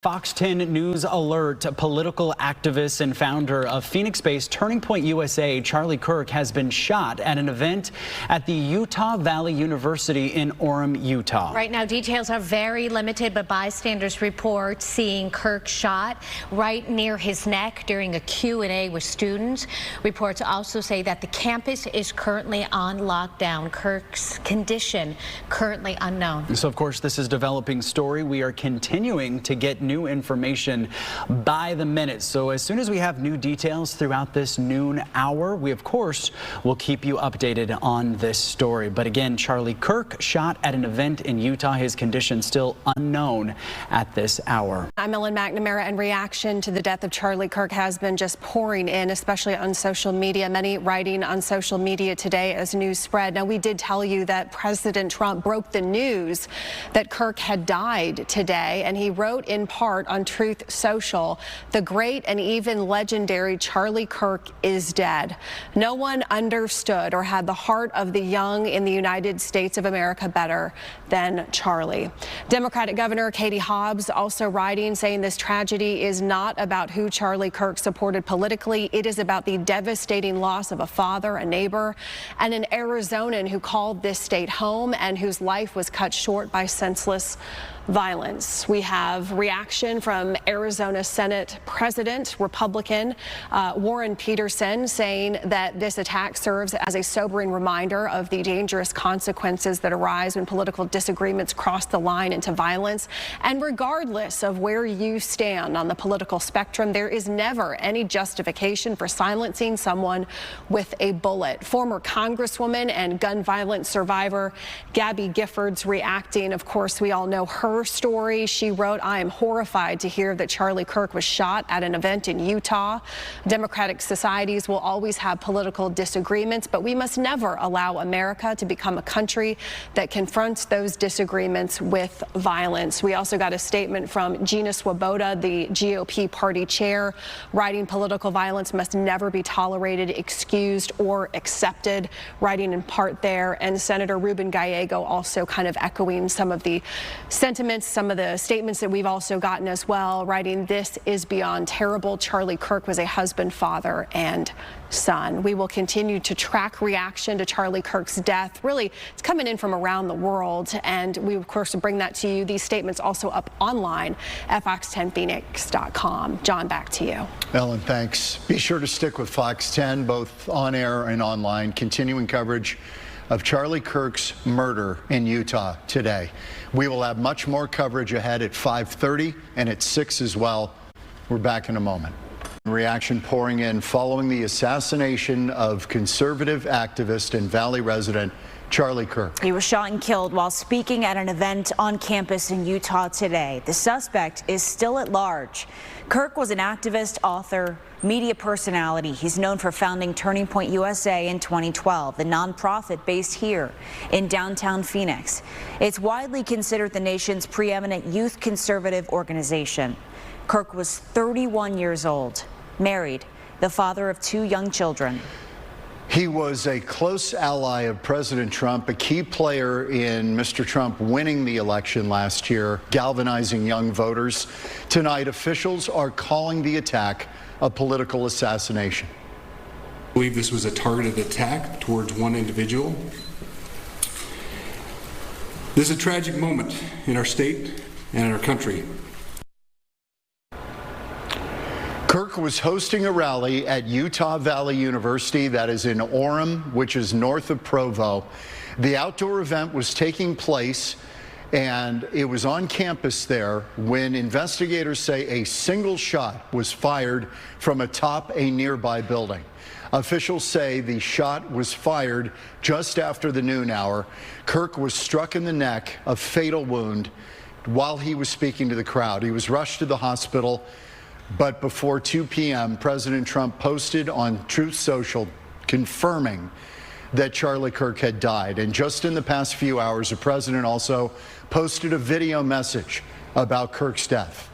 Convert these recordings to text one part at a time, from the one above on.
Fox 10 News alert, political activist and founder of Phoenix-based Turning Point USA, Charlie Kirk, has been shot at an event at the Utah Valley University in Orem, Utah. Right now, details are very limited, but bystanders report seeing Kirk shot right near his neck during a Q&A with students. Reports also say that the campus is currently on lockdown. Kirk's condition currently unknown. So, of course, this is a developing story. We are continuing to get new information by the minute. So as soon as we have new details throughout this noon hour, we of course will keep you updated on this story. But again, Charlie Kirk shot at an event in Utah. His condition still unknown at this hour. I'm Ellen McNamara, and reaction to the death of Charlie Kirk has been just pouring in, especially on social media. Many writing on social media today as news spread. Now, we did tell you that President Trump broke the news that Kirk had died today, and he wrote in part on Truth Social, "The great and even legendary Charlie Kirk is dead. No one understood or had the heart of the young in the United States of America better than Charlie." Democratic Governor Katie Hobbs also writing, saying this tragedy is not about who Charlie Kirk supported politically. It is about the devastating loss of a father, a neighbor, and an Arizonan who called this state home and whose life was cut short by senseless violence. We have reaction from Arizona Senate President, Republican Warren Peterson, saying that this attack serves as a sobering reminder of the dangerous consequences that arise when political disagreements cross the line into violence. And regardless of where you stand on the political spectrum, there is never any justification for silencing someone with a bullet. Former Congresswoman and gun violence survivor Gabby Giffords reacting. Of course, we all know her story. She wrote, "I am horrified to hear that Charlie Kirk was shot at an event in Utah. Democratic societies will always have political disagreements, but we must never allow America to become a country that confronts those disagreements with violence." We also got a statement from Gina Swoboda, the GOP party chair, writing, "Political violence must never be tolerated, excused, or accepted," writing in part there. And Senator Ruben Gallego also kind of echoing some of the sentiments, some of the statements that we've also gotten as well, writing, "This is beyond terrible. Charlie Kirk was a husband, father, and son." We will continue to track reaction to Charlie Kirk's death. Really, it's coming in from around the world, and we, of course, will bring that to you. These statements also up online at fox10phoenix.com. John, back to you. Ellen, thanks. Be sure to stick with Fox 10, both on air and online, continuing coverage of Charlie Kirk's murder in Utah today. We will have much more coverage ahead at 5:30 and at 6 as well. We're back in a moment. Reaction pouring in following the assassination of conservative activist and Valley resident Charlie Kirk. He was shot and killed while speaking at an event on campus in Utah today. The suspect is still at large. Kirk was an activist, author, media personality. He's known for founding Turning Point USA in 2012, the nonprofit based here in downtown Phoenix. It's widely considered the nation's preeminent youth conservative organization. Kirk was 31 years old, married, the father of 2 young children. He was a close ally of President Trump, a key player in Mr. Trump winning the election last year, galvanizing young voters. Tonight, officials are calling the attack a political assassination. I believe this was a targeted attack towards one individual. This is a tragic moment in our state and in our country. Kirk was hosting a rally at Utah Valley University, that is in Orem, which is north of Provo. The outdoor event was taking place, and it was on campus there when investigators say a single shot was fired from atop a nearby building. Officials say the shot was fired just after the noon hour. Kirk was struck in the neck, a fatal wound, while he was speaking to the crowd. He was rushed to the hospital. But before 2 p.m., President Trump posted on Truth Social confirming that Charlie Kirk had died. And just in the past few hours, the president also posted a video message about Kirk's death.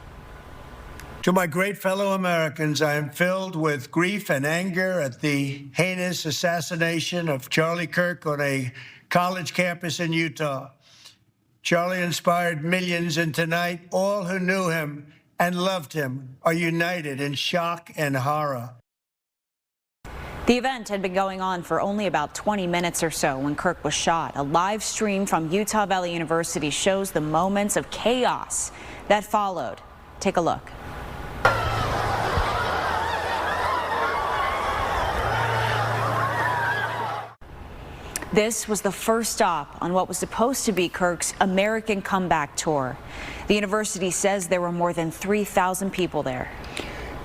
To my great fellow Americans, I am filled with grief and anger at the heinous assassination of Charlie Kirk on a college campus in Utah. Charlie inspired millions, and tonight, all who knew him and loved him are united in shock and horror. The event had been going on for only about 20 minutes or so when Kirk was shot. A live stream from Utah Valley University shows the moments of chaos that followed. Take a look. This was the first stop on what was supposed to be Kirk's American comeback tour. The university says there were more than 3,000 people there.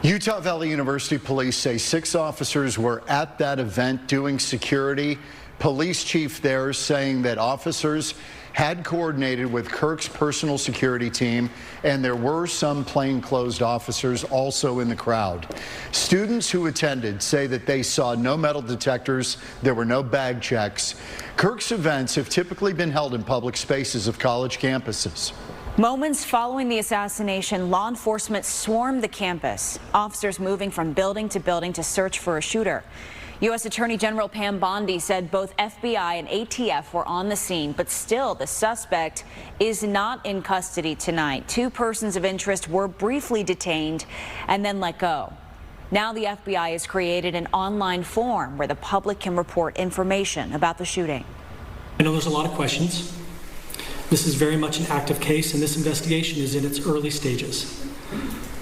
Utah Valley University police say 6 officers were at that event doing security. Police chief there saying that officers had coordinated with Kirk's personal security team, and there were some plainclothes officers also in the crowd. Students who attended say that they saw no metal detectors, there were no bag checks. Kirk's events have typically been held in public spaces of college campuses. Moments following the assassination, law enforcement swarmed the campus, officers moving from building to search for a shooter. U.S. Attorney General Pam Bondi said both FBI and ATF were on the scene, but still the suspect is not in custody tonight. 2 persons of interest were briefly detained and then let go. Now the FBI has created an online form where the public can report information about the shooting. I know there's a lot of questions. This is very much an active case, and this investigation is in its early stages.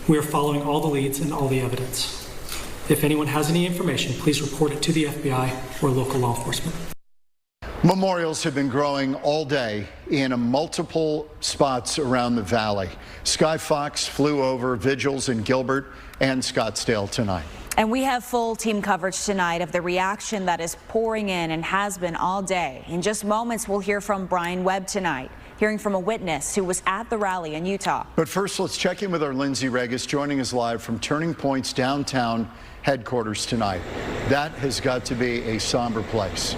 We are following all the leads and all the evidence. If anyone has any information, please report it to the FBI or local law enforcement. Memorials have been growing all day in multiple spots around the valley. Sky Fox flew over vigils in Gilbert and Scottsdale tonight. And we have full team coverage tonight of the reaction that is pouring in and has been all day. In just moments, we'll hear from Brian Webb tonight, hearing from a witness who was at the rally in Utah. But first, let's check in with our Lindsay Regis, joining us live from Turning Point's downtown headquarters tonight. That has got to be a somber place.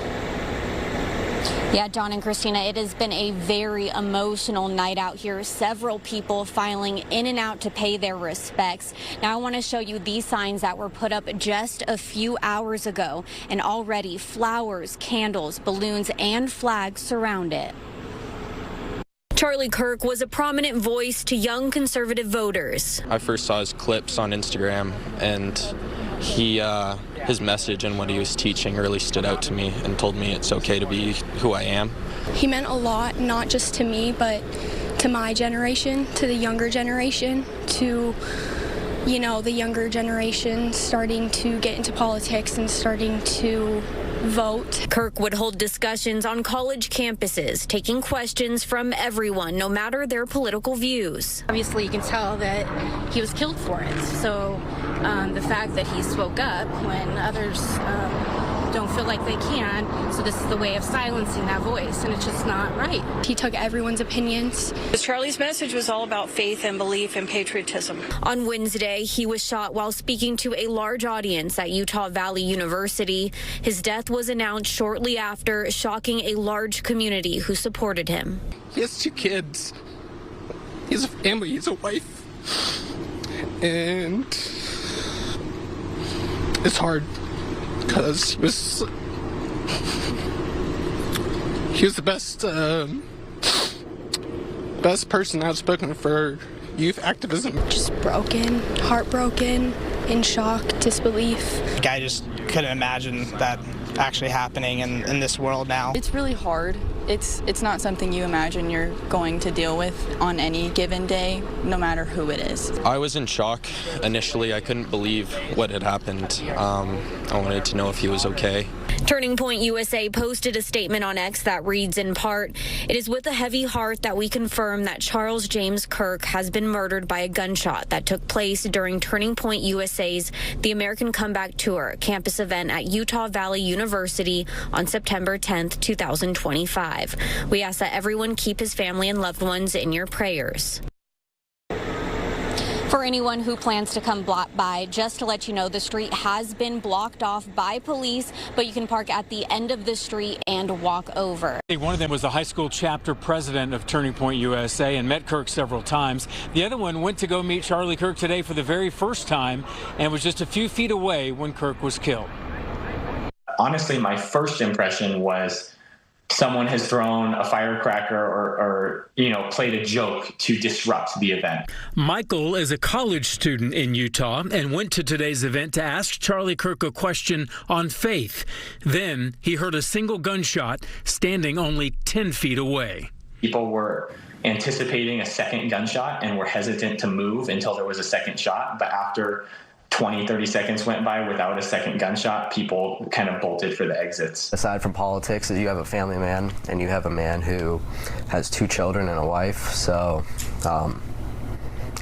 Yeah, Don and Christina, it has been a very emotional night out here. Several people filing in and out to pay their respects. Now I want to show you these signs that were put up just a few hours ago, and already flowers, candles, balloons, and flags surround it. Charlie Kirk was a prominent voice to young conservative voters. I first saw his clips on Instagram, and his message and what he was teaching really stood out to me and told me it's okay to be who I am. He meant a lot, not just to me, but to my generation, to the younger generation, to, you know, the younger generation starting to get into politics and starting to vote. Kirk would hold discussions on college campuses, taking questions from everyone, no matter their political views. Obviously, you can tell that he was killed for it. So the fact that he spoke up when others don't feel like they can, so this is the way of silencing that voice, and it's just not right. He took everyone's opinions. Charlie's message was all about faith and belief and patriotism. On Wednesday, he was shot while speaking to a large audience at Utah Valley University. His death was announced shortly after, shocking a large community who supported him. He has 2 kids. He has a family, he has a wife. And it's hard because he was the best person outspoken for youth activism. Just broken, heartbroken, in shock, disbelief. I just couldn't imagine that actually happening in this world now. It's really hard. It's not something you imagine you're going to deal with on any given day, no matter who it is. I was in shock initially. I couldn't believe what had happened. I wanted to know if he was okay. Turning Point USA posted a statement on X that reads in part, "It is with a heavy heart that we confirm that Charles James Kirk has been murdered by a gunshot that took place during Turning Point USA's The American Comeback Tour campus event at Utah Valley University on September 10th, 2025. We ask that everyone keep his family and loved ones in your prayers." For anyone who plans to come by, just to let you know, the street has been blocked off by police, but you can park at the end of the street and walk over. One of them was the high school chapter president of Turning Point USA and met Kirk several times. The other one went to go meet Charlie Kirk today for the very first time and was just a few feet away when Kirk was killed. Honestly, my first impression was someone has thrown a firecracker or played a joke to disrupt the event. Michael is a college student in Utah and went to today's event to ask Charlie Kirk a question on faith. Then he heard a single gunshot standing only 10 feet away. People were anticipating a second gunshot and were hesitant to move until there was a second shot. But after 20-30 seconds went by without a second gunshot, people kind of bolted for the exits. Aside from politics, you have a family man, and you have a man who has 2 children and a wife, so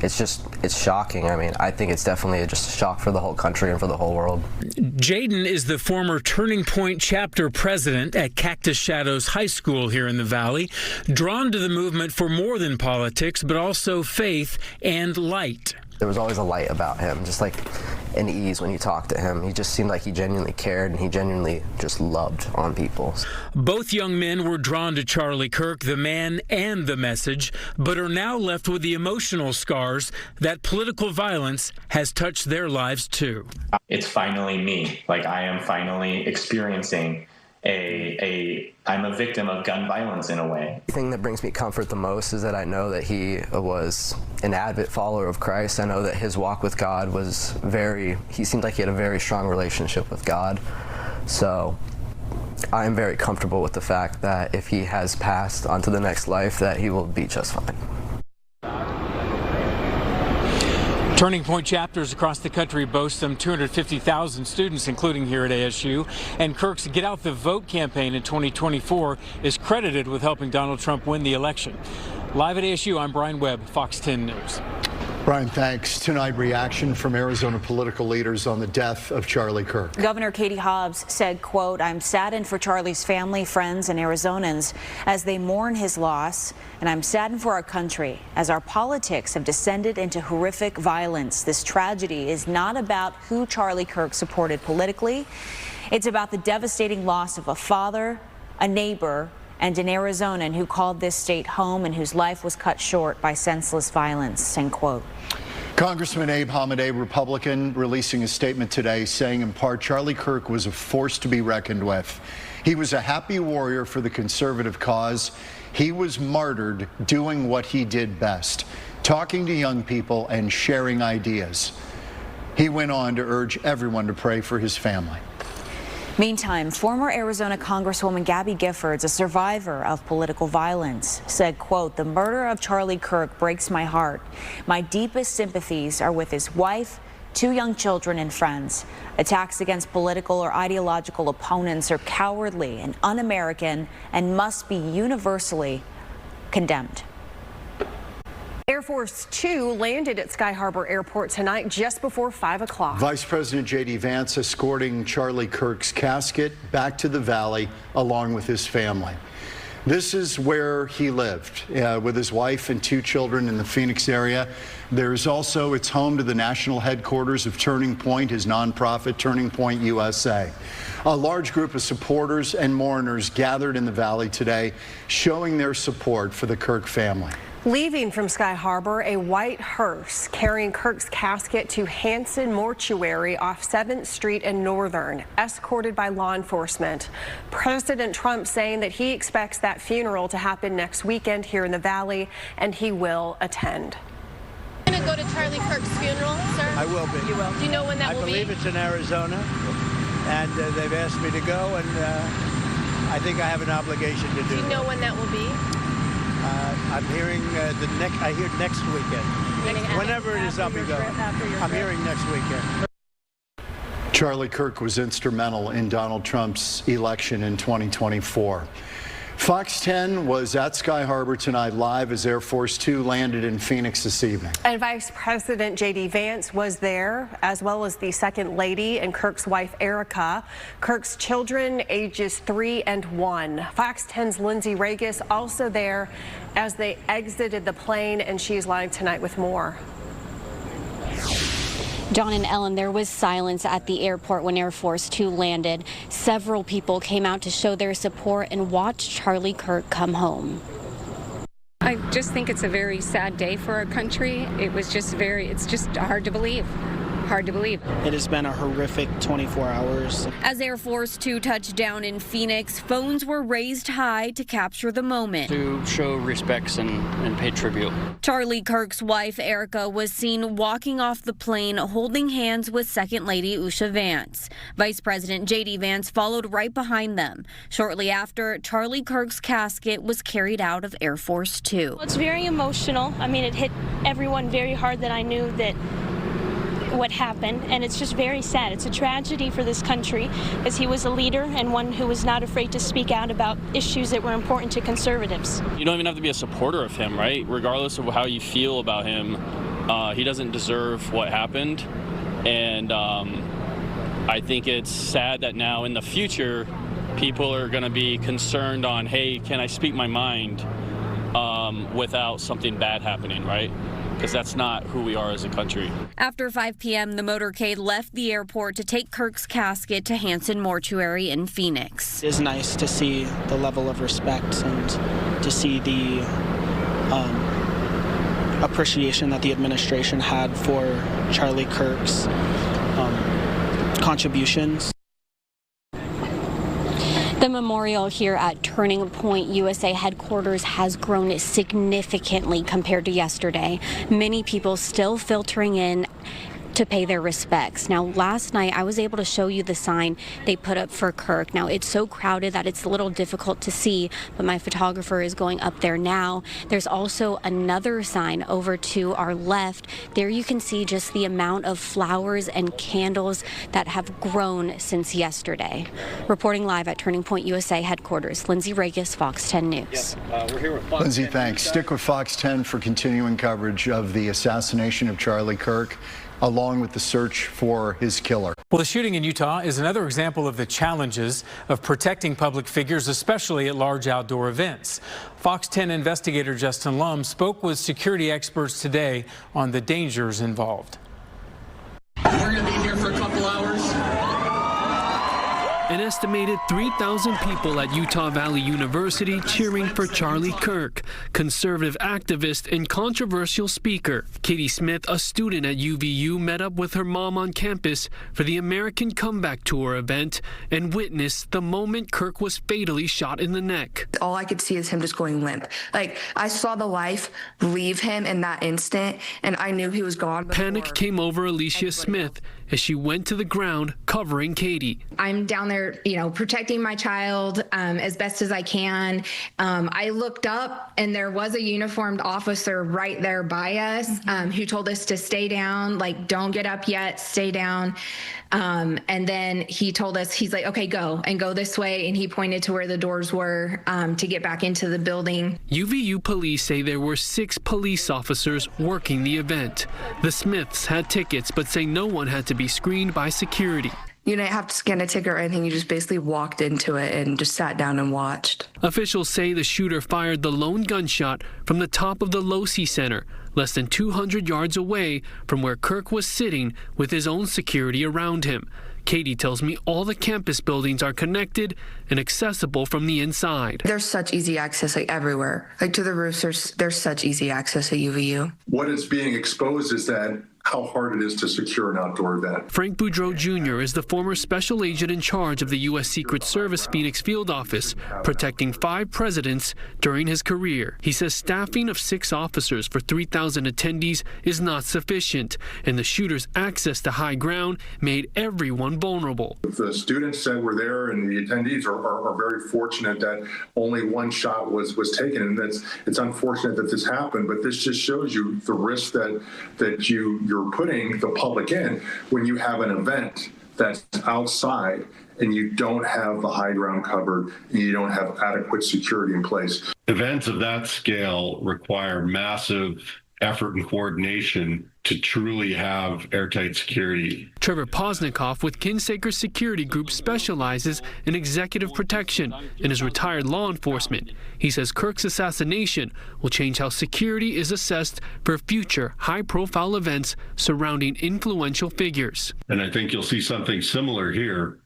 it's shocking. I mean, I think it's definitely just a shock for the whole country and for the whole world. Jaden is the former Turning Point chapter president at Cactus Shadows High School here in the Valley, drawn to the movement for more than politics, but also faith and light. There was always a light about him, just like an ease when you talked to him. He just seemed like he genuinely cared, and he genuinely just loved on people. Both young men were drawn to Charlie Kirk, the man and the message, but are now left with the emotional scars that political violence has touched their lives too. It's finally me. Like, I am finally experiencing I'm a victim of gun violence in a way. The thing that brings me comfort the most is that I know that he was an avid follower of Christ. I know that his walk with God was he seemed like he had a very strong relationship with God. So I am very comfortable with the fact that if he has passed on to the next life, that he will be just fine. Turning Point chapters across the country boast some 250,000 students, including here at ASU. And Kirk's Get Out the Vote campaign in 2024 is credited with helping Donald Trump win the election. Live at ASU, I'm Brian Webb, Fox 10 News. Brian, thanks. Tonight, reaction from Arizona political leaders on the death of Charlie Kirk. Governor Katie Hobbs said, quote, "I'm saddened for Charlie's family, friends, and Arizonans as they mourn his loss, and I'm saddened for our country as our politics have descended into horrific violence. This tragedy is not about who Charlie Kirk supported politically. It's about the devastating loss of a father, a neighbor, and an Arizonan who called this state home and whose life was cut short by senseless violence," end quote. Congressman Abe Hamadeh, Republican, releasing a statement today saying in part Charlie Kirk was a force to be reckoned with. He was a happy warrior for the conservative cause. He was martyred doing what he did best, talking to young people and sharing ideas. He went on to urge everyone to pray for his family. Meantime, former Arizona Congresswoman Gabby Giffords, a survivor of political violence, said, quote, "The murder of Charlie Kirk breaks my heart. My deepest sympathies are with his wife, 2 young children, and friends. Attacks against political or ideological opponents are cowardly and un-American and must be universally condemned." Air Force 2 landed at Sky Harbor Airport tonight just before 5 o'clock. Vice President JD Vance escorting Charlie Kirk's casket back to the Valley along with his family. This is where he lived with his wife and 2 children in the Phoenix area. There's also, it's home to the national headquarters of Turning Point, his nonprofit Turning Point USA. A large group of supporters and mourners gathered in the Valley today, showing their support for the Kirk family. Leaving from Sky Harbor, a white hearse carrying Kirk's casket to Hanson Mortuary off 7th Street and Northern, escorted by law enforcement. President Trump saying that he expects that funeral to happen next weekend here in the Valley, and he will attend. Are you going to go to Charlie Kirk's funeral, sir? I will be. You will. Do you know when that will be? I believe it's in Arizona, and they've asked me to go, and I think I have an obligation to do. Do you know when that will be? I'm hearing I hear next weekend. Whenever it is, I'll be going. I'm hearing next weekend. Charlie Kirk was instrumental in Donald Trump's election in 2024. Fox 10 was at Sky Harbor tonight live as Air Force 2 landed in Phoenix this evening. And Vice President JD Vance was there, as well as the Second Lady and Kirk's wife, Erika. Kirk's children, ages 3 and 1. Fox 10's Lindsay Regis also there as they exited the plane, and she's live tonight with more. John and Ellen, there was silence at the airport when Air Force 2 landed. Several people came out to show their support and watch Charlie Kirk come home. I just think it's a very sad day for our country. It's just hard to believe. hard to believe. It has been a horrific 24 hours. As Air Force 2 touched down in Phoenix, phones were raised high to capture the moment. To show respects and pay tribute. Charlie Kirk's wife, Erika, was seen walking off the plane holding hands with Second Lady Usha Vance. Vice President JD Vance followed right behind them. Shortly after, Charlie Kirk's casket was carried out of Air Force 2. It's very emotional. I mean, it hit everyone very hard that I knew that what happened, and it's just very sad. It's a tragedy for this country, as he was a leader and one who was not afraid to speak out about issues that were important to conservatives. You don't even have to be a supporter of him, right? Regardless of how you feel about him, he doesn't deserve what happened, and I think it's sad that now in the future people are going to be concerned on, hey, can I speak my mind without something bad happening, right? Because that's not who we are as a country. After 5 p.m., the motorcade left the airport to take Kirk's casket to Hanson Mortuary in Phoenix. It is nice to see the level of respect and to see the appreciation that the administration had for Charlie Kirk's contributions. The memorial here at Turning Point USA headquarters has grown significantly compared to yesterday. Many people still filtering in to pay their respects. Now, last night I was able to show you the sign they put up for Kirk. Now, it's so crowded that it's a little difficult to see, but my photographer is going up there now. There's also another sign over to our left. There you can see just the amount of flowers and candles that have grown since yesterday. Reporting live at Turning Point USA headquarters, Lindsay Regis, Fox 10 News. We're here with Fox Lindsay, thanks. Stick with Fox 10 for continuing coverage of the assassination of Charlie Kirk, along with the search for his killer. Well, the shooting in Utah is another example of the challenges of protecting public figures, especially at large outdoor events. Fox 10 investigator Justin Lum spoke with security experts today on the dangers involved. We're going to be here for a couple hours. An estimated 3,000 people at Utah Valley University cheering for Charlie Kirk, conservative activist and controversial speaker. Katie Smith, a student at UVU, met up with her mom on campus for the American Comeback Tour event and witnessed the moment Kirk was fatally shot in the neck. All I could see is him just going limp. Like, I saw the life leave him in that instant, and I knew he was gone. Panic came over Alicia Smith as she went to the ground covering Katie. I'm down there, protecting my child as best as I can. I looked up and there was a uniformed officer right there by us who told us to stay down, like, don't get up yet, stay down. And then he told us, he's like, okay, go this way. And he pointed to where the doors were to get back into the building. UVU police say there were 6 police officers working the event. The Smiths had tickets, but say no one had to be screened by security. You didn't have to scan a ticket or anything. You just basically walked into it and just sat down and watched. Officials say the shooter fired the lone gunshot from the top of the Losey Center, less than 200 yards away from where Kirk was sitting with his own security around him. Katie tells me all the campus buildings are connected and accessible from the inside. There's such easy access, like, everywhere. Like, to the roofs, there's such easy access at UVU. What is being exposed is that how hard it is to secure an outdoor event. Frank Boudreau Jr. is the former special agent in charge of the U.S. Secret Service Phoenix Field Office, protecting 5 presidents during his career. He says staffing of 6 officers for 3,000 attendees is not sufficient, and the shooter's access to high ground made everyone vulnerable. The students that were there and the attendees are very fortunate that only one shot was taken, and it's unfortunate that this happened, but this just shows you the risk that you're putting the public in when you have an event that's outside and you don't have the high ground covered and you don't have adequate security in place. Events of that scale require massive effort and coordination to truly have airtight security. Trevor Posnikoff with Kinsaker Security Group specializes in executive protection and is retired law enforcement. He says Kirk's assassination will change how security is assessed for future high-profile events surrounding influential figures. And I think you'll see something similar here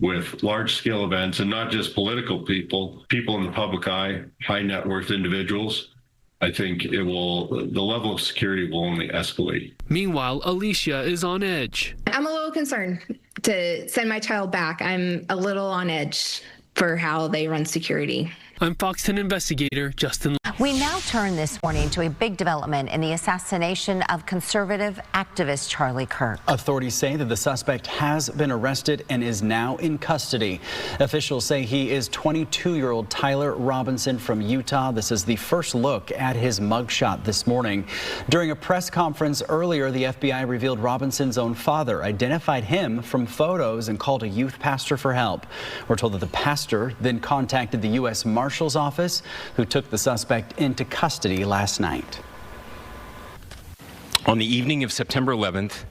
with large-scale events, and not just political people in the public eye, high net worth individuals. I think the level of security will only escalate. Meanwhile, Alicia is on edge. I'm a little concerned to send my child back. I'm a little on edge for how they run security. I'm Fox 10 investigator Justin. We now turn this morning to a big development in the assassination of conservative activist Charlie Kirk. Authorities say that the suspect has been arrested and is now in custody. Officials say he is 22-year-old Tyler Robinson from Utah. This is the first look at his mugshot this morning. During a press conference earlier, the FBI revealed Robinson's own father identified him from photos and called a youth pastor for help. We're told that the pastor then contacted the U.S. Marshal's office, who took the suspect into custody last night. On the evening of September 11th,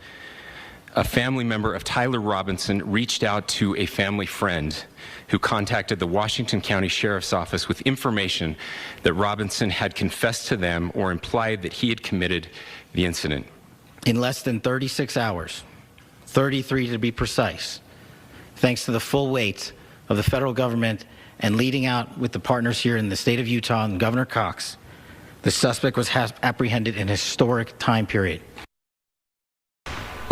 a family member of Tyler Robinson reached out to a family friend who contacted the Washington County Sheriff's Office with information that Robinson had confessed to them or implied that he had committed the incident. In less than 36 hours, 33 to be precise, thanks to the full weight of the federal government and leading out with the partners here in the state of Utah and Governor Cox, the suspect was apprehended in a historic time period.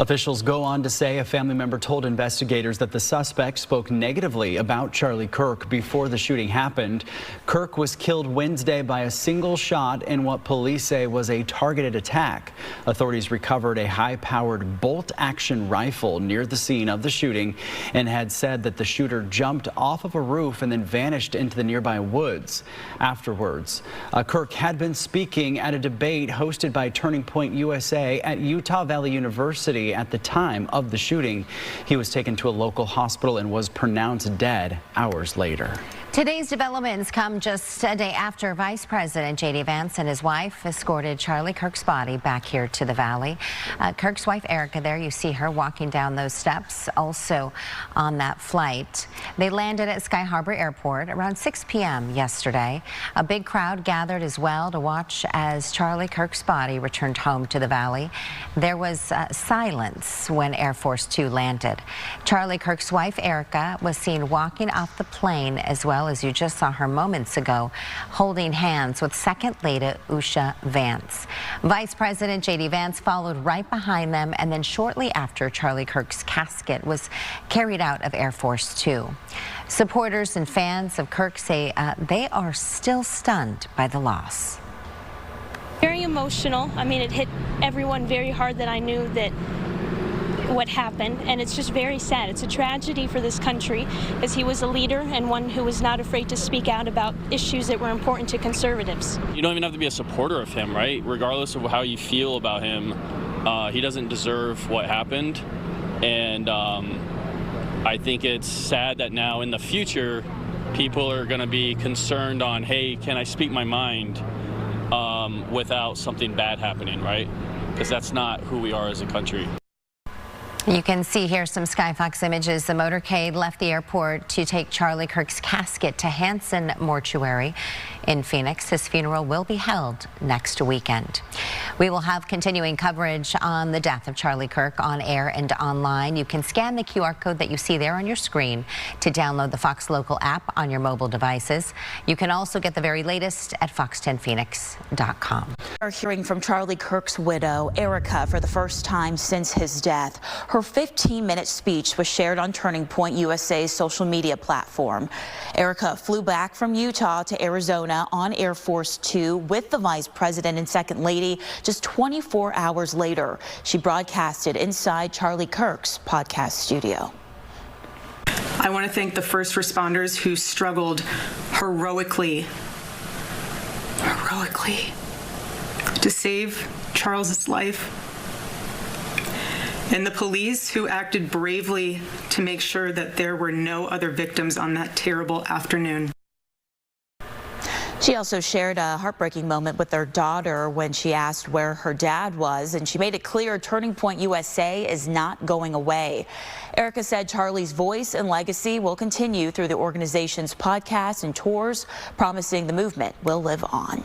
Officials go on to say a family member told investigators that the suspect spoke negatively about Charlie Kirk before the shooting happened. Kirk was killed Wednesday by a single shot in what police say was a targeted attack. Authorities recovered a high-powered bolt-action rifle near the scene of the shooting and had said that the shooter jumped off of a roof and then vanished into the nearby woods. Afterwards, Kirk had been speaking at a debate hosted by Turning Point USA at Utah Valley University. At the time of the shooting, he was taken to a local hospital and was pronounced dead hours later. Today's developments come just a day after Vice President JD Vance and his wife escorted Charlie Kirk's body back here to the Valley. Kirk's wife, Erika, there you see her walking down those steps, also on that flight. They landed at Sky Harbor Airport around 6 p.m. yesterday. A big crowd gathered as well to watch as Charlie Kirk's body returned home to the Valley. There was silence when Air Force Two landed. Charlie Kirk's wife, Erika, was seen walking off the plane as well as you just saw her moments ago, holding hands with Second Lady Usha Vance. Vice President JD Vance followed right behind them, and then shortly after, Charlie Kirk's casket was carried out of Air Force Two. Supporters and fans of Kirk say they are still stunned by the loss. Very emotional. I mean, it hit everyone very hard that I knew that what happened, and it's just very sad. It's a tragedy for this country, as he was a leader and one who was not afraid to speak out about issues that were important to conservatives. You don't even have to be a supporter of him, right? Regardless of how you feel about him, he doesn't deserve what happened, and I think it's sad that now in the future people are going to be concerned on, hey, can I speak my mind without something bad happening, right? Because that's not who we are as a country. You can see here some Skyfox images. The motorcade left the airport to take Charlie Kirk's casket to Hanson Mortuary in Phoenix. His funeral will be held next weekend. We will have continuing coverage on the death of Charlie Kirk on air and online. You can scan the QR code that you see there on your screen to download the Fox Local app on your mobile devices. You can also get the very latest at fox10phoenix.com. We're hearing from Charlie Kirk's widow, Erika, for the first time since his death. Her 15-minute speech was shared on Turning Point USA's social media platform. Erika flew back from Utah to Arizona on Air Force Two with the Vice President and Second Lady. Just 24 hours later, she broadcasted inside Charlie Kirk's podcast studio. I want to thank the first responders who struggled heroically to save Charles's life, and the police who acted bravely to make sure that there were no other victims on that terrible afternoon. She also shared a heartbreaking moment with her daughter when she asked where her dad was, and she made it clear Turning Point USA is not going away. Erika said Charlie's voice and legacy will continue through the organization's podcasts and tours, promising the movement will live on.